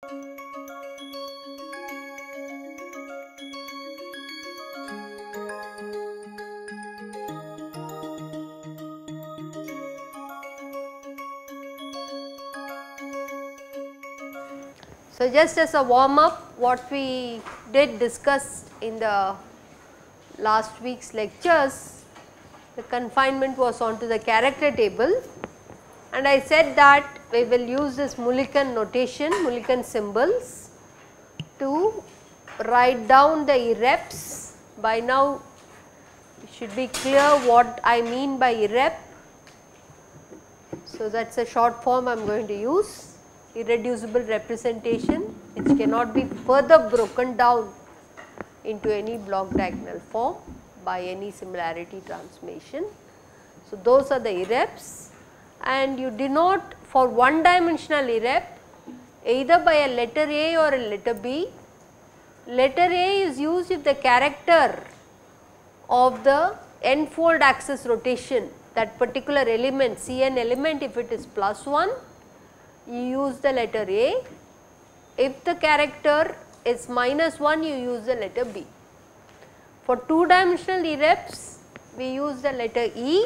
So, just as a warm up, what we did discuss in the last week's lectures, the confinement was onto the character table, and I said that we will use this Mulliken notation, Mulliken symbols to write down the irreps. By now it should be clear what I mean by irrep. So, that is a short form I am going to use, irreducible representation which cannot be further broken down into any block diagonal form by any similarity transformation. So, those are the irreps, and you denote for one dimensional irrep either by a letter A or a letter B. Letter A is used if the character of the n-fold axis rotation, that particular element Cn element, if it is +1, you use the letter A. If the character is -1, you use the letter B. For 2 dimensional irreps, we use the letter E.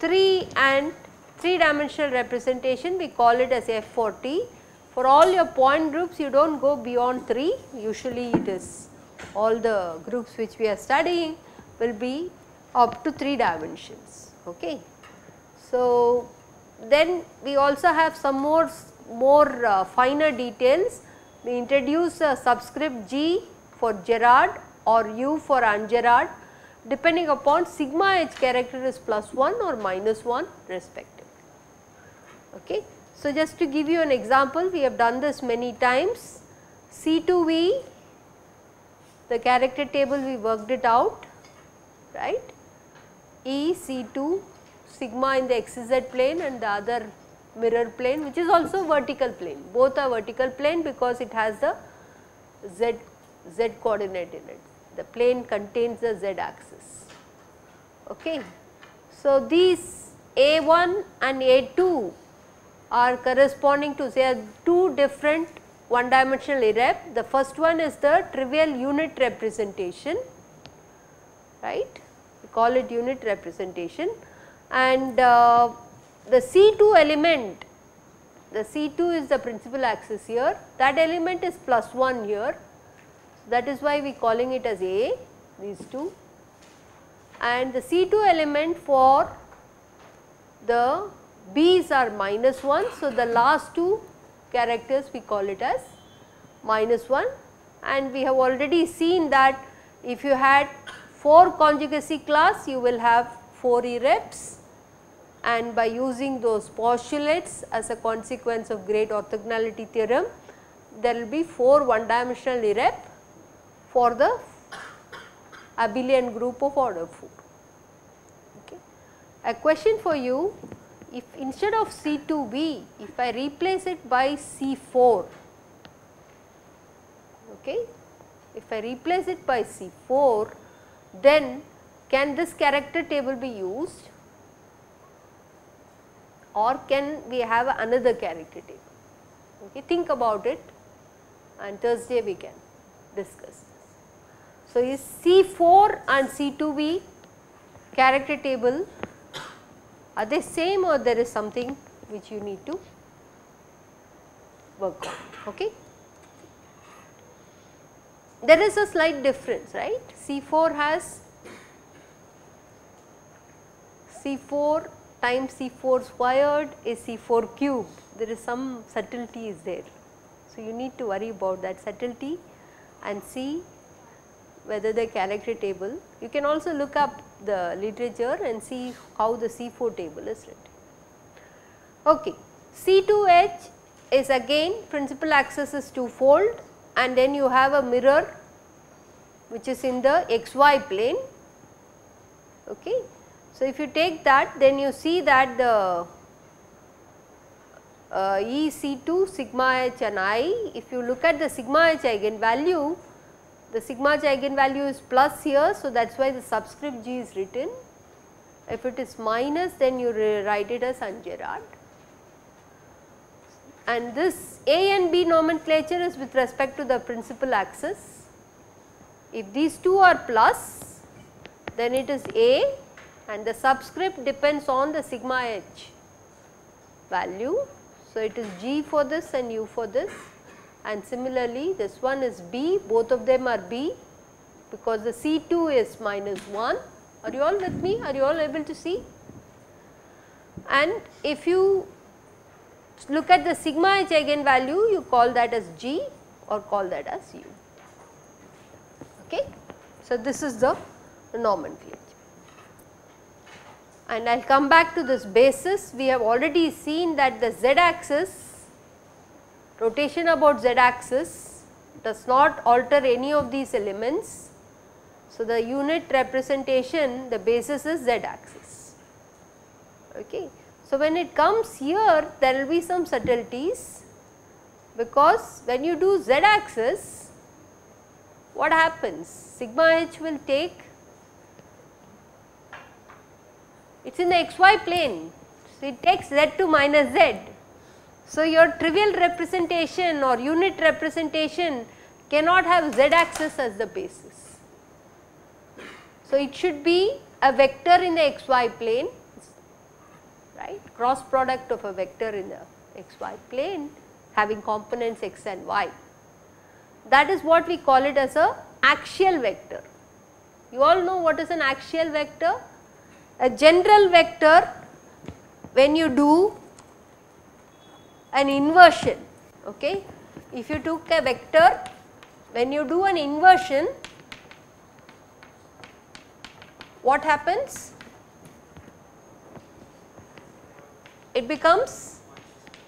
3 and 3 dimensional representation, we call it as F40. For all your point groups, you do not go beyond 3, usually it is all the groups which we are studying will be up to 3 dimensions. Okay. So, then we also have some more finer details. We introduce a subscript G for Gerard or U for ungerard, depending upon sigma h character is +1 or -1 respectively. Okay. So, just to give you an example, we have done this many times. C2V, the character table we worked it out, right. E C2 sigma in the xz plane and the other mirror plane, which is also vertical plane. Both are vertical plane because it has the z coordinate in it. The plane contains the z axis. Okay. So, these A1 and A2 are corresponding to say 2 different one dimensional irrep. The first one is the trivial unit representation, right. We call it unit representation, and the C2 element, the C2 is the principal axis here, that element is +1 here. That is why we are calling it as A, these two, and the C2 element for the B's are -1. So, the last 2 characters we call it as -1, and we have already seen that if you had 4 conjugacy class, you will have 4 irreps, and by using those postulates as a consequence of great orthogonality theorem, there will be 4 one dimensional irrep for the abelian group of order 4. Okay. A question for you, if instead of C2V, if I replace it by C4, okay, if I replace it by C4, then can this character table be used, or can we have another character table? Okay, think about it, and Thursday we can discuss this. So, is C4 and C2V character table, are they same or there is something which you need to work on? Okay. There is a slight difference, right. C4 has C4 times C4 squared is C4 cubed, there is some subtlety is there. So, you need to worry about that subtlety and see whether the character table, you can also look up the literature and see how the C4 table is written. Okay. C2H is again principal axis is twofold, and then you have a mirror which is in the xy plane. Okay. So, if you take that, then you see that the E C2 sigma h and I, if you look at the sigma h eigenvalue, the sigma h eigenvalue is plus here. So, that is why the subscript G is written. If it is minus, then you write it as ungerard. and this A and B nomenclature is with respect to the principal axis. If these two are plus, then it is A and the subscript depends on the sigma h value. So, it is G for this and U for this, and similarly this one is B, both of them are B because the C2 is -1. Are you all with me? Are you all able to see? And if you look at the sigma h eigenvalue, you call that as G or call that as U. Okay. So, this is the nomenclature. And I will come back to this basis. We have already seen that the z axis, rotation about z axis does not alter any of these elements. So, the unit representation, the basis is z axis. Okay. So, when it comes here, there will be some subtleties, because when you do z axis, what happens? Sigma h will take, it is in the xy plane, so it takes z to minus z. So, your trivial representation or unit representation cannot have z axis as the basis. So, it should be a vector in the xy plane, right, cross product of a vector in the xy plane having components x and y. That is what we call it as a axial vector. You all know what is an axial vector? A general vector, when you do an inversion, okay. If you took a vector, when you do an inversion, what happens? It becomes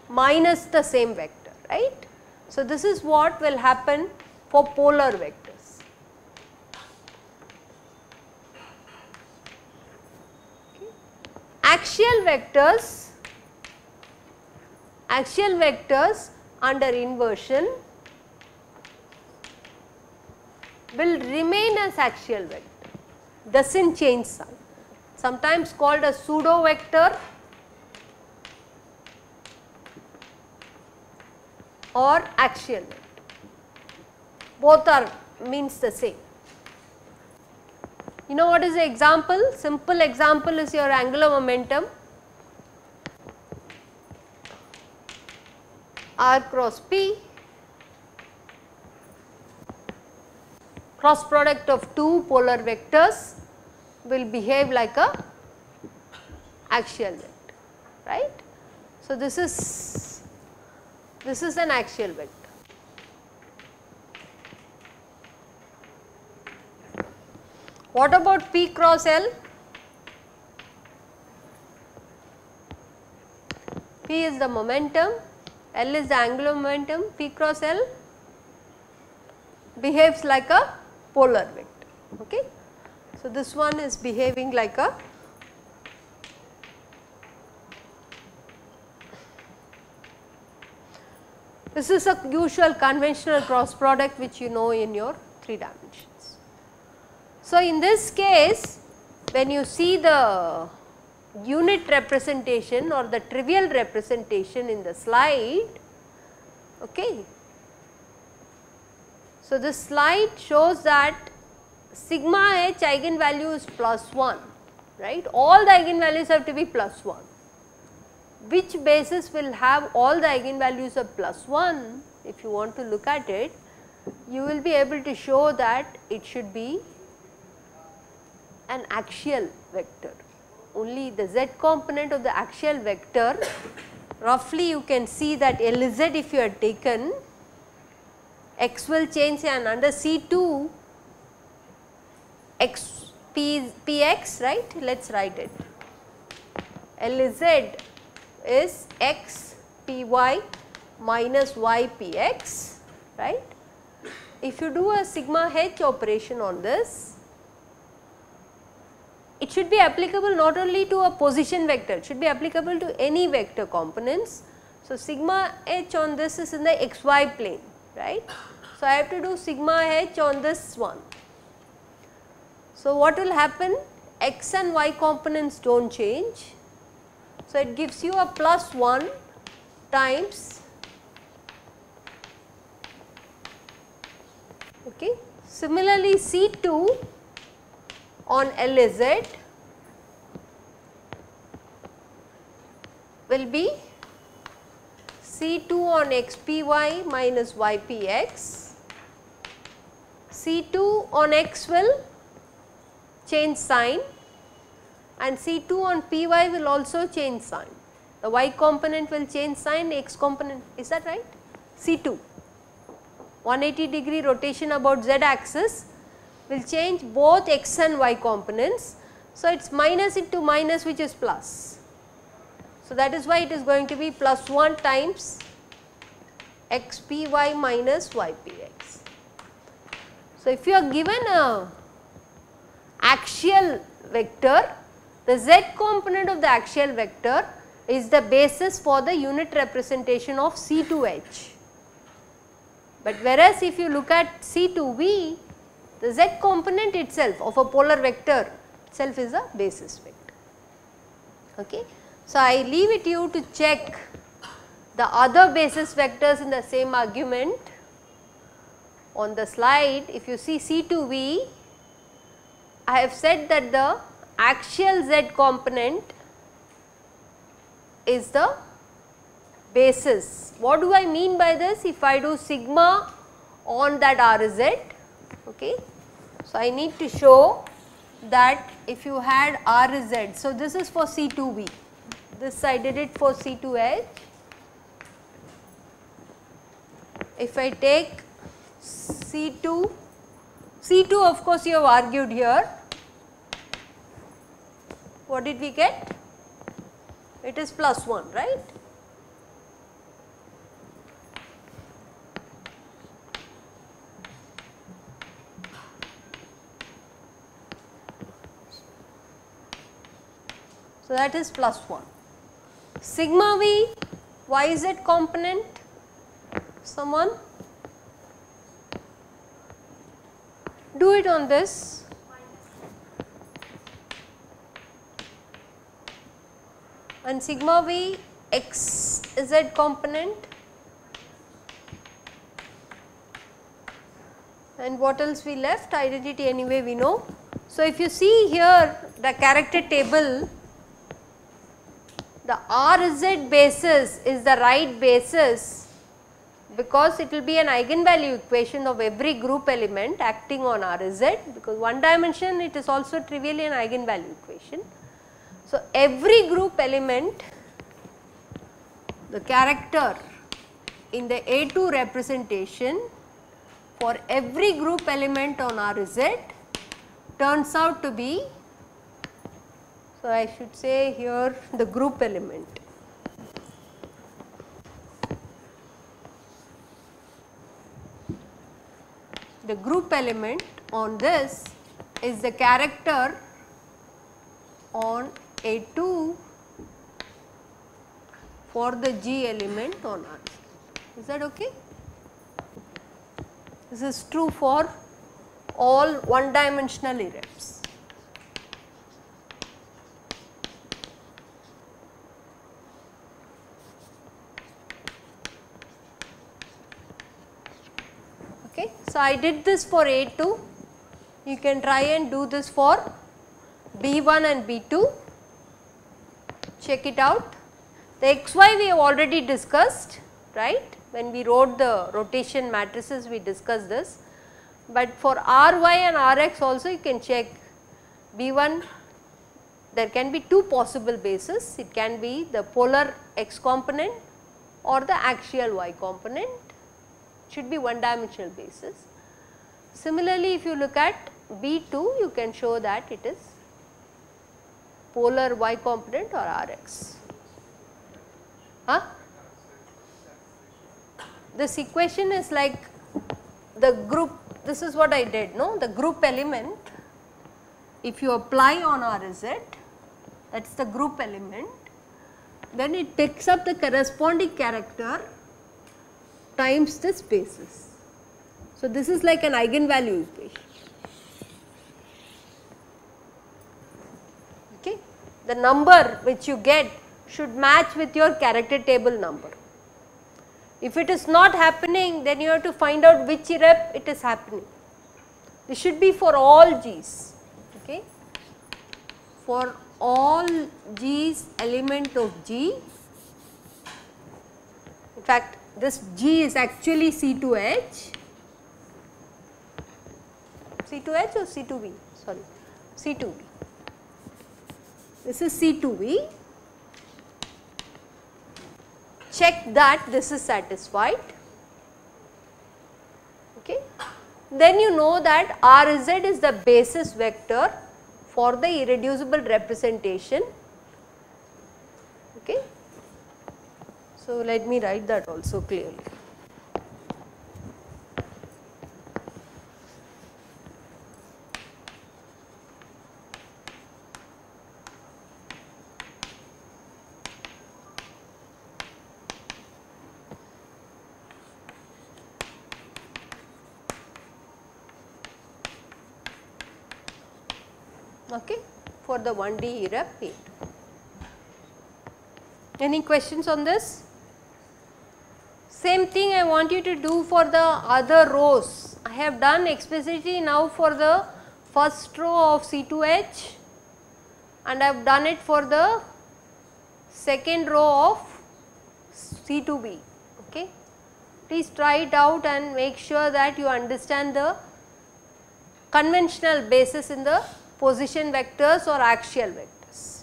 minus the same vector, right. So, this is what will happen for polar vectors. Okay. Axial vectors under inversion will remain as axial vector, does not change sign, sometimes called a pseudo vector or axial vector, both are means the same. You know what is the example? Simple example is your angular momentum r cross p, cross product of two polar vectors will behave like a axial vector, right. So, this is an axial vector. What about P cross L? P is the momentum, L is the angular momentum, P cross L behaves like a polar vector. Okay. So, this one is behaving like a this is a usual conventional cross product which you know in your 3 dimensions. So, in this case, when you see the unit representation or the trivial representation in the slide, okay. So, this slide shows that sigma h eigenvalue is +1, right, all the eigenvalues have to be +1. Which basis will have all the eigenvalues of +1? If you want to look at it, you will be able to show that it should be an axial vector. Only the z component of the axial vector, roughly you can see that Lz if you had taken, x will change, and under C2 x px, right, let us write it, Lz is x py minus y px, right. If you do a sigma h operation on this, it should be applicable not only to a position vector, it should be applicable to any vector components. So, sigma h on this is in the xy plane, right. So, I have to do sigma h on this one. So, what will happen? X and y components do not change. So, it gives you a +1 times Okay. Similarly, C2 on LZ will be C2 on XPY minus YPX. C2 on X will change sign and C2 on PY will also change sign. The Y component will change sign, X component, is that right? C2, 180 degree rotation about Z axis will change both X and Y components. So, it is minus into minus, which is plus. So, that is why it is going to be plus 1 times XPY minus YPX. So, if you are given a axial vector, the Z component of the axial vector is the basis for the unit representation of C2H. But whereas if you look at C2V, the Z component itself of a polar vector itself is a basis vector. Okay. So, I leave it to you to check the other basis vectors in the same argument. On the slide, if you see C2V, I have said that the axial Z component is the basis. What do I mean by this? If I do sigma on that RZ, okay. So, I need to show that if you had RZ, so this is for C2V, this I did it for C2H. If I take C2, C2 of course you have argued here, what did we get? It is plus 1, right? So, that is plus 1. Sigma V, YZ component, someone do it on this. And sigma V XZ component, and what else we left? Identity anyway we know. So, if you see here the character table, the RZ basis is the right basis because it will be an eigenvalue equation of every group element acting on RZ, because one dimension it is also trivially an eigenvalue equation. So, every group element, the character in the A2 representation for every group element on RZ turns out to be, so I should say here the group element. The group element on this is the character on A2 for the G element on RZ. Is that okay? This is true for all one dimensional irreps. Okay. So, I did this for A2, you can try and do this for B1 and B2, check it out. The XY we have already discussed, right, when we wrote the rotation matrices we discussed this, but for Ry and Rx also you can check B1, there can be two possible bases, it can be the polar X component or the axial Y component, should be one dimensional basis. Similarly, if you look at B2, you can show that it is polar Y component or Rx. Huh? This equation is like the group, this is what I did, no, the group element, if you apply on RZ, that is the group element, then it picks up the corresponding character times this basis. So, this is like an eigenvalue equation. Okay. The number which you get should match with your character table number. If it is not happening, then you have to find out which irrep it is happening. This should be for all G's, okay. For all G's element of G, in fact this G is actually C2H, C2H or C2V, sorry, C2V. This is C2V. Check that this is satisfied, okay. Then you know that Rz is the basis vector for the irreducible representation, okay. So, let me write that also clearly. Okay, for the 1D irrep P2. Any questions on this? Same thing I want you to do for the other rows. I have done explicitly now for the first row of C2H and I have done it for the second row of C2B, okay. Please try it out and make sure that you understand the conventional basis in the position vectors or axial vectors.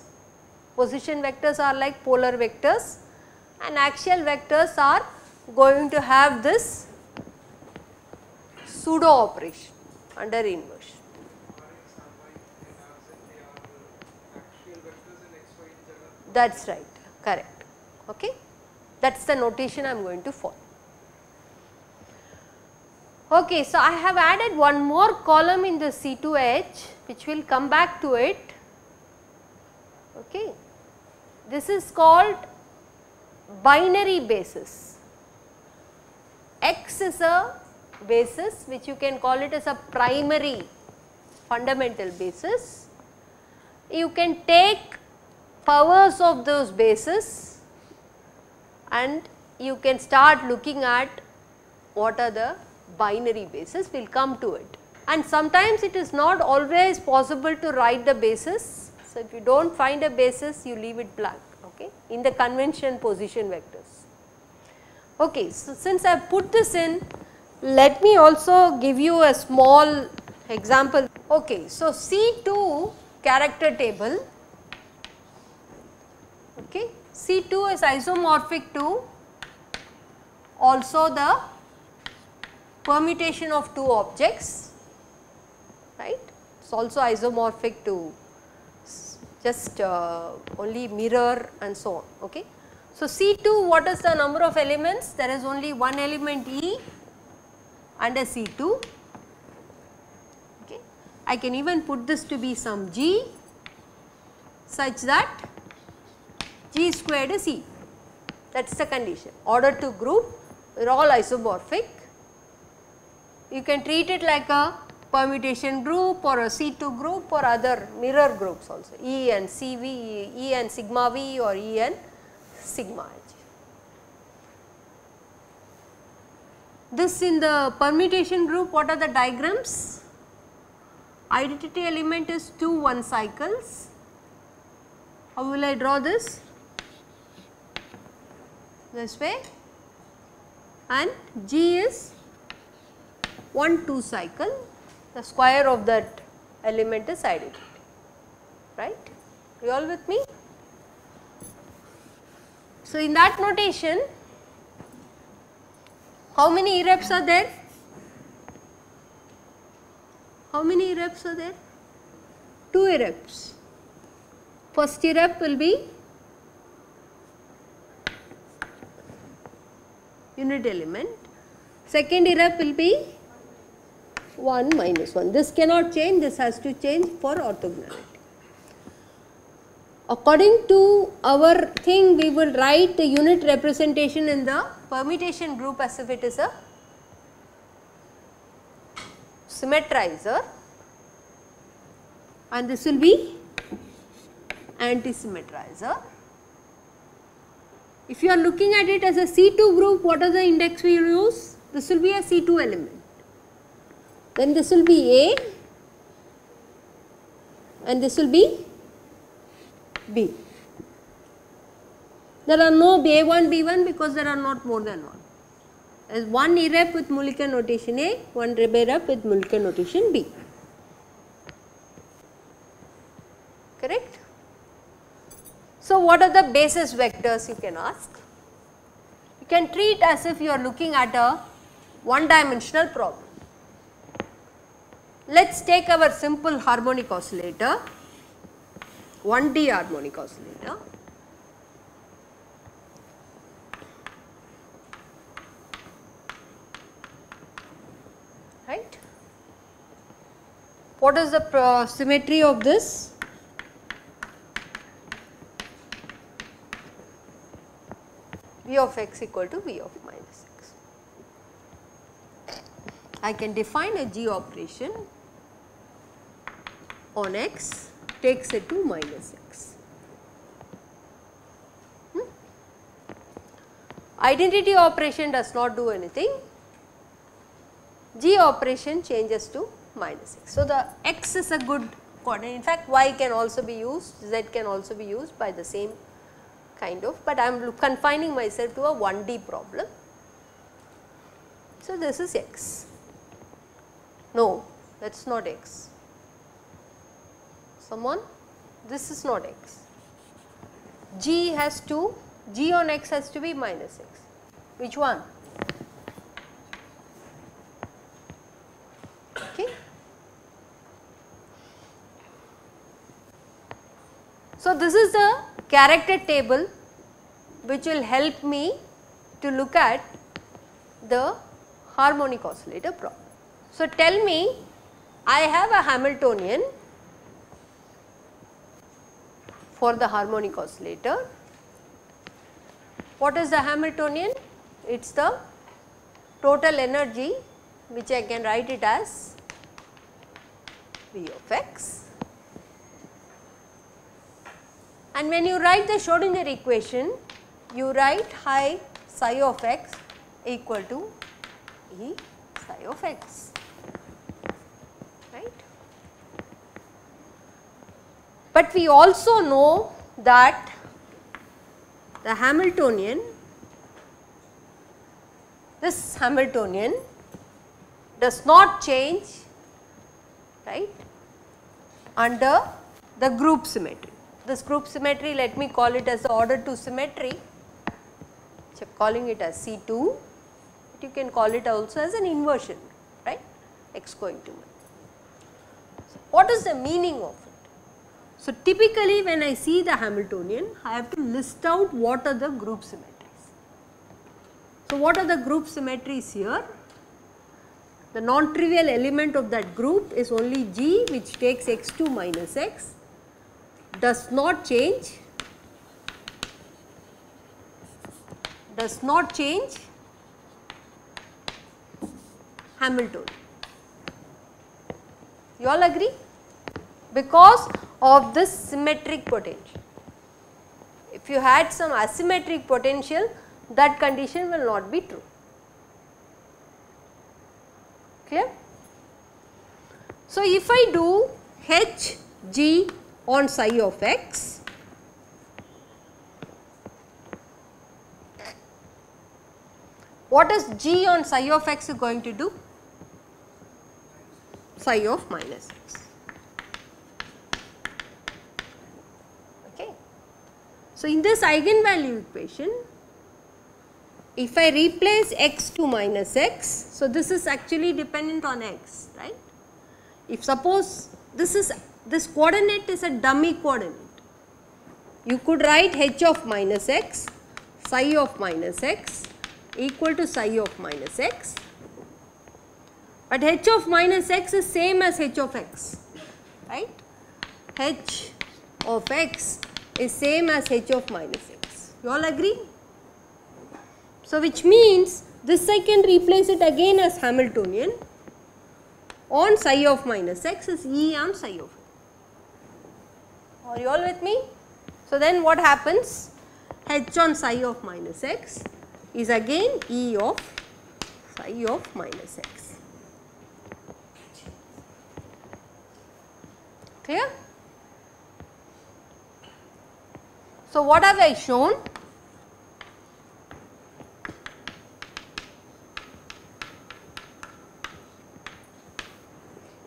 Position vectors are like polar vectors and axial vectors are going to have this pseudo operation under inversion. That is right, correct, okay. That is the notation I am going to follow. Okay, so I have added one more column in the C2H which will come back to it, okay. This is called binary basis. X is a basis which you can call it as a primary fundamental basis. You can take powers of those bases and you can start looking at what are the binary bases, we will come to it. And sometimes it is not always possible to write the basis. So, if you do not find a basis you leave it blank, okay, in the convention position vectors. Okay, so since I have put this in, let me also give you a small example. Okay, so C2 character table, okay, C2 is isomorphic to also the permutation of two objects, right. It is also isomorphic to just only mirror and so on, okay. So, C2, what is the number of elements? There is only one element E and a C2, okay. I can even put this to be some G such that G squared is E, that is the condition. Order to group, we are all isomorphic. You can treat it like a permutation group or a C2 group or other mirror groups also, E and CV, E and sigma V or E and sigma H. This in the permutation group, what are the diagrams? Identity element is 2 1 cycles. How will I draw this? This way, and G is 1 2 cycle, the square of that element is identity, right. You all with me? So, in that notation, how many irreps are there? How many irreps are there? 2 irreps. First irrep will be unit element, second irrep will be 1 minus 1. This cannot change, this has to change for orthogonality. According to our thing, we will write the unit representation in the permutation group as if it is a symmetrizer, and this will be anti-symmetrizer. If you are looking at it as a C2 group, what are the index we will use? This will be a C2 element. then this will be A and this will be B. There are no A1, B1 because there are not more than one. There is one irrep with Mulliken notation A, one irrep with Mulliken notation B. Correct? So, what are the basis vectors you can ask? You can treat as if you are looking at a one dimensional problem. Let us take our simple harmonic oscillator, 1D harmonic oscillator. Right? What is the symmetry of this? V of x equal to V of minus x. I can define a G operation on x takes it to minus x. Identity operation does not do anything. G operation changes to minus x. So, the x is a good coordinate. In fact, y can also be used, z can also be used by the same kind of, but I am confining myself to a 1D problem. So, this is x. No, that is not x. Someone? This is not x. G has to, G on x has to be minus x. Which one? Okay. So, this is the character table which will help me to look at the harmonic oscillator problem. So, tell me, I have a Hamiltonian for the harmonic oscillator. What is the Hamiltonian? It is the total energy, which I can write it as V of x. And when you write the Schrodinger equation, you write high psi of x equal to E psi of x, right. But we also know that the Hamiltonian, this Hamiltonian does not change, right, under the group symmetry. This group symmetry, let me call it as the order 2 symmetry, so calling it as C2, but you can call it also as an inversion, right, x going to 1. So, what is the meaning of it? So, typically when I see the Hamiltonian, I have to list out what are the group symmetries. So, what are the group symmetries here? The non-trivial element of that group is only G, which takes x2 minus x, does not change Hamiltonian. You all agree? Because of this symmetric potential. If you had some asymmetric potential, that condition will not be true. Clear? So, if I do H G on psi of x, what is G on psi of x going to do? Psi of minus x. Okay. So, in this eigenvalue equation, if I replace x to minus x, so this is actually dependent on x, right. If suppose this coordinate is a dummy coordinate, you could write h of minus x, psi of minus x equal to psi of minus x, but h of minus x is same as h of x, right. H of x is same as h of minus x. You all agree? So, which means this I can replace it again as Hamiltonian on psi of minus x is E on psi of x. Are you all with me? So, then what happens? H on psi of minus x is again E of psi of minus x. Clear? So, what have I shown?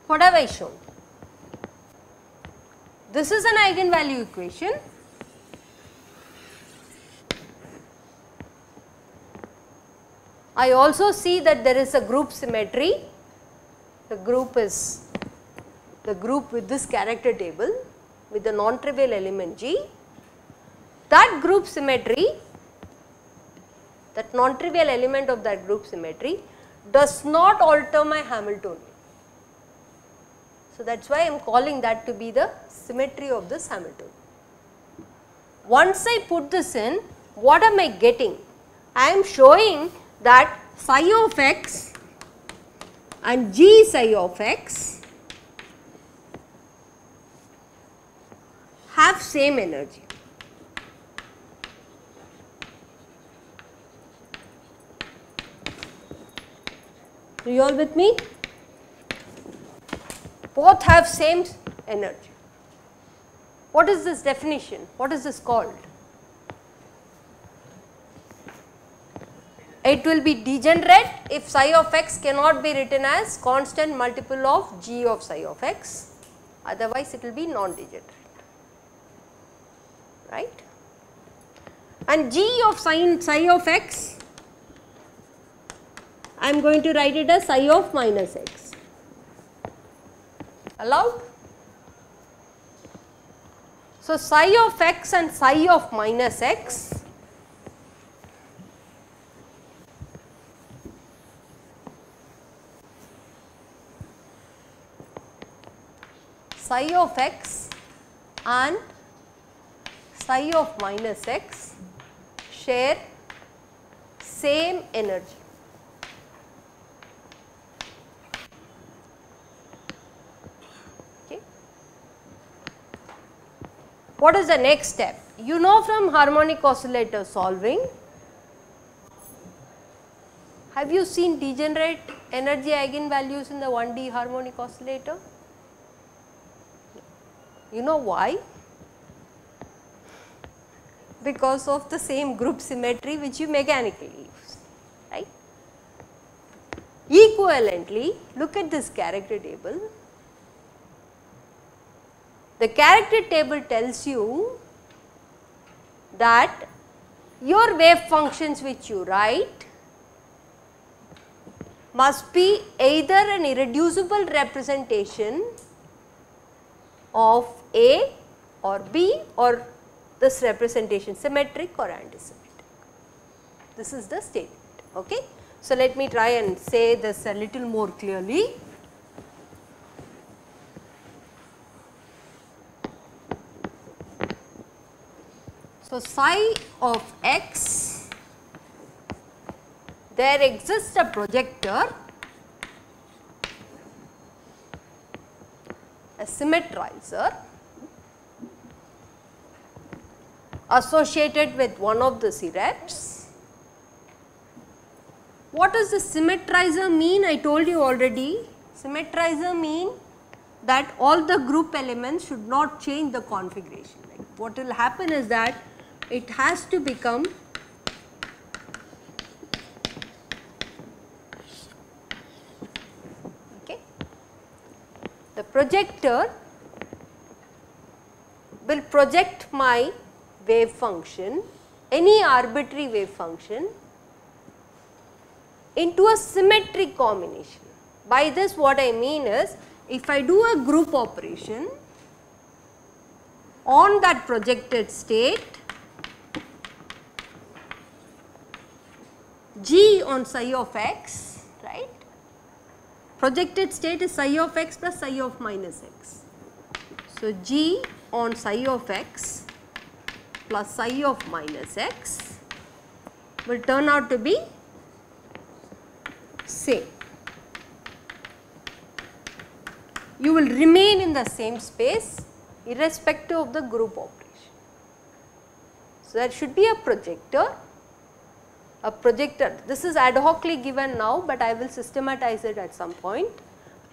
What have I shown? This is an eigenvalue equation. I also see that there is a group symmetry. The group is the group with this character table with the non-trivial element G. That group symmetry, that non-trivial element of that group symmetry does not alter my Hamiltonian. So, that is why I am calling that to be the symmetry of this Hamiltonian. Once I put this in, what am I getting? I am showing that psi of x and g psi of x have same energy. Are you all with me? Both have same energy. What is this definition? What is this called? It will be degenerate if psi of x cannot be written as constant multiple of g of psi of x, otherwise it will be non-degenerate, right. And g of sin psi of x, I am going to write it as psi of minus x. Allowed? So, psi of x and psi of minus x psi of x and psi of minus x share same energy. Okay. What is the next step? You know from harmonic oscillator solving, have you seen degenerate energy eigenvalues in the 1D harmonic oscillator? You know why? Because of the same group symmetry which you mechanically use, right. Equivalently, look at this character table. The character table tells you that your wave functions which you write must be either an irreducible representation of A or B, or this representation symmetric or antisymmetric. This is the statement. Okay. So, let me try and say this a little more clearly. So, psi of x, there exists a projector, a symmetrizer associated with one of the cirrets. What does the symmetrizer mean? I told you already. Symmetrizer mean that all the group elements should not change the configuration. Like what will happen is that it has to become the projector will project my wave function, any arbitrary wave function, into a symmetric combination. By this what I mean is, if I do a group operation on that projected state, G on psi of x, right, projected state is psi of x plus psi of minus x. So, G on psi of x plus psi of minus x will turn out to be same. You will remain in the same space irrespective of the group operation. So, there should be a projector. This is ad hocly given now, but I will systematize it at some point.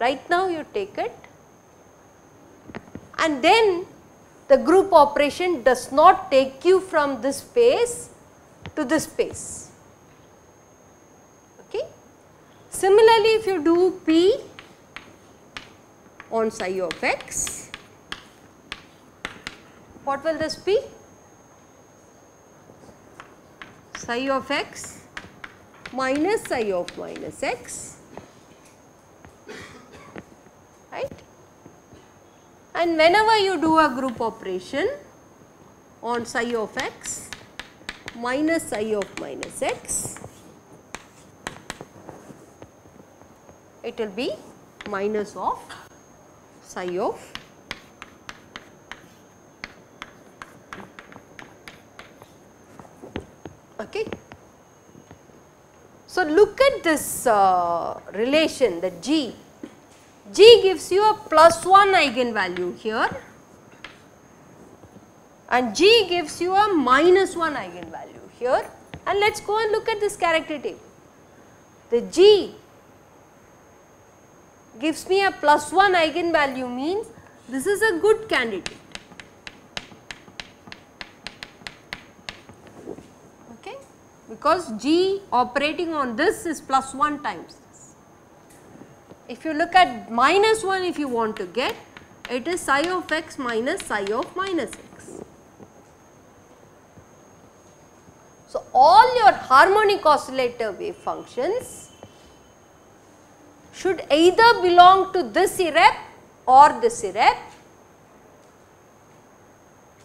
Right now you take it and then the group operation does not take you from this space to this space. Okay. Similarly, if you do P on psi of x, what will this be? Psi of x minus psi of minus x, right? And whenever you do a group operation on psi of x minus psi of minus x, it will be minus of psi of okay. So, look at this relation, the G. G gives you a +1 eigenvalue here and G gives you a -1 eigenvalue here, and let us go and look at this character table. The G gives me a +1 eigenvalue means this is a good candidate. Okay, because G operating on this is +1 times this. If you look at -1, if you want to get, it is psi of x minus psi of minus x. So, all your harmonic oscillator wave functions should either belong to this irrep or this irrep.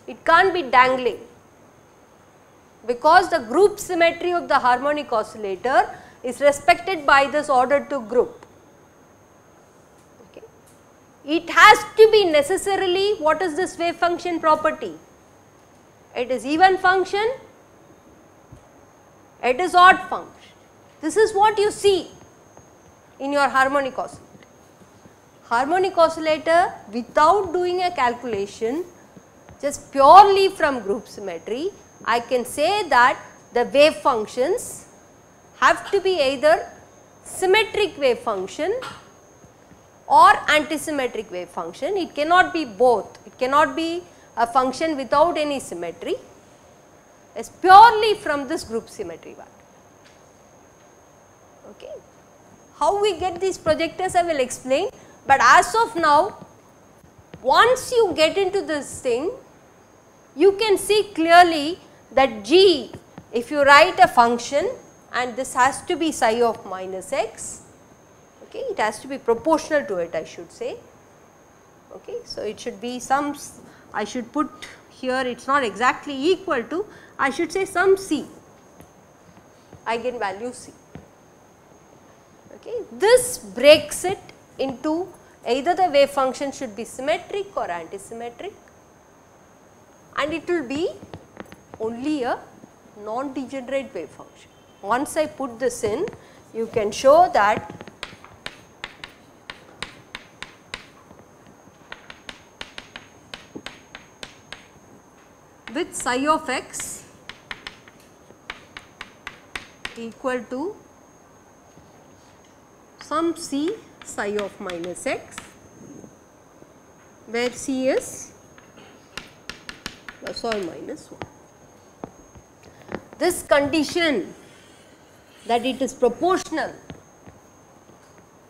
It can't be dangling, because the group symmetry of the harmonic oscillator is respected by this order 2 group. Okay. It has to be necessarily, what is this wave function property? It is even function, it is odd function. This is what you see in your harmonic oscillator. Harmonic oscillator, without doing a calculation, just purely from group symmetry, I can say that the wave functions have to be either symmetric wave function or antisymmetric wave function. It cannot be both. It cannot be a function without any symmetry. It's purely from this group symmetry value. Okay. How we get these projectors I will explain, but as of now, once you get into this thing, you can see clearly that G, if you write a function and this has to be psi of minus x, okay, it has to be proportional to it, I should say. Okay, so it should be some, I should put here, it is not exactly equal to, I should say some C, eigenvalue C. Okay, this breaks it into either the wave function should be symmetric or antisymmetric, and it will be only a non-degenerate wave function. Once I put this in, you can show that with psi of x equal to some C psi of minus x, where C is plus or minus 1. This condition that it is proportional,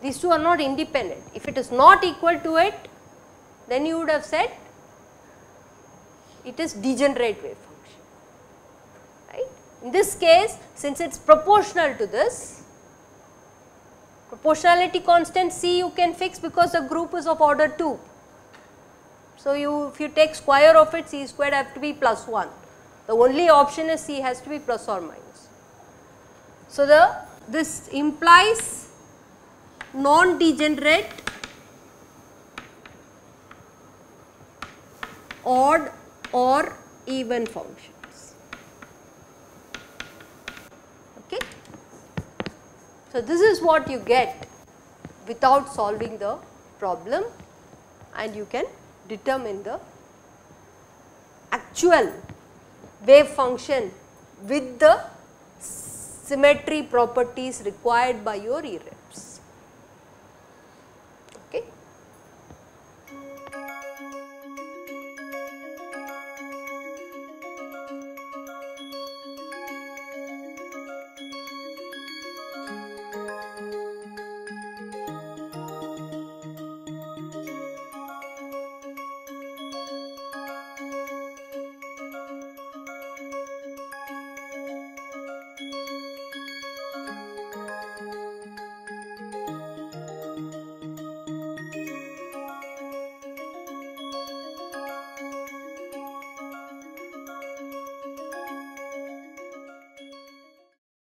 these two are not independent. If it is not equal to it, then you would have said it is degenerate wave function, right. In this case, since it is proportional to this, proportionality constant C you can fix because the group is of order 2. So, if you take square of it, C squared have to be plus 1. The only option is C has to be plus or minus. So, this implies non-degenerate odd or even functions. Okay. So, this is what you get without solving the problem, and you can determine the actual wave function with the symmetry properties required by your irrep.